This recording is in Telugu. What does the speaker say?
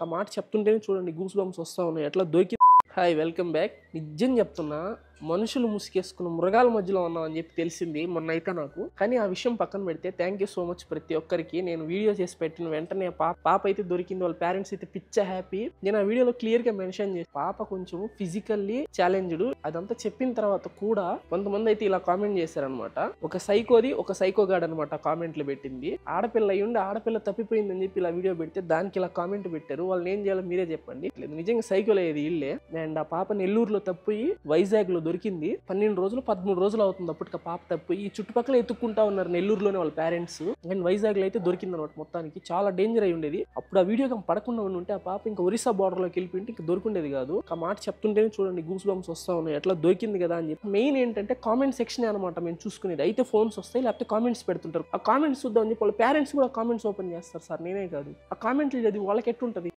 ఆ మాట చెప్తుంటేనే చూడండి గూస్ బంప్స్ వస్తా ఉన్నాయి. ఎట్లా దొరికి హాయ్ వెల్కమ్ బ్యాక్. నిజం చెప్తున్నా, మనుషులు ముసుగేసుకున్న మృగాల మధ్యలో ఉన్నాం అని చెప్పి తెలిసింది మొన్న అయితే నాకు. కానీ ఆ విషయం పక్కన పెడితే థ్యాంక్ యూ సో మచ్ ప్రతి ఒక్కరికి. నేను వీడియో చేసి పెట్టిన వెంటనే పాప అయితే దొరికింది, వాళ్ళ పేరెంట్స్ అయితే పిచ్చ హ్యాపీ. నేను ఆ వీడియోలో క్లియర్ గా మెన్షన్ చేసి, పాప కొంచెం ఫిజికల్లీ ఛాలెంజ్డ్ అదంతా చెప్పిన తర్వాత కూడా కొంతమంది అయితే ఇలా కామెంట్ చేశారనమాట. ఒక సైకోది ఒక సైకోగాడ్ అనమాట కామెంట్లు పెట్టింది. ఆడపిల్ల అయ్యుండి ఆడపిల్ల తప్పిపోయిందని చెప్పి ఇలా వీడియో పెడితే దానికి ఇలా కామెంట్ పెట్టారు. వాళ్ళని ఏం చేయాలో మీరే చెప్పండి. నిజంగా సైకోలు అయ్యేది ఇల్లే. అండ్ ఆ పాప నెల్లూరులో తప్పిపోయి వైజాగ్ లో దొరికింది. 12 రోజులు 13 రోజులు అవుతుంది అప్పటికి పాప తప్పిపోయి. ఈ చుట్టుపక్కల ఎత్తుక్కుంటా ఉన్నారు నెల్లూరులోనే వాళ్ళ పేరెంట్స్. అండ్ వైజాగ్ లో అయితే దొరికింది అనమాట. మొత్తానికి చాలా డేంజర్ అయి ఉండేది. అప్పుడు ఆ వీడియో పడకుండా ఉంటే ఆ పాప ఇంకా ఒరిస్సా బార్డర్ లోకి వెళ్ళిపోయింటే ఇంకా దొరికిండేది కాదు. ఆ మాట చెప్తుంటేనే చూడండి గూస్ బంప్స్ వస్తా ఉన్నాయి. ఎట్లా దొరికింది కదా అని చెప్పి. మెయిన్ ఏంటంటే కామెంట్ సెక్షన్ అనమాట మేము చూసుకునేది. అయితే ఫోన్స్ వస్తాయి, లేకపోతే కామెంట్స్ పెడుతుంటారు. ఆ కామెంట్స్ చూద్దాం అని చెప్పి వాళ్ళ పేరెంట్స్ కూడా కామెంట్స్ ఓపెన్ చేస్తారు. సార్ నేనే కాదు, ఆ కామెంట్లు చదివి వాళ్ళకి ఎట్లుంటది.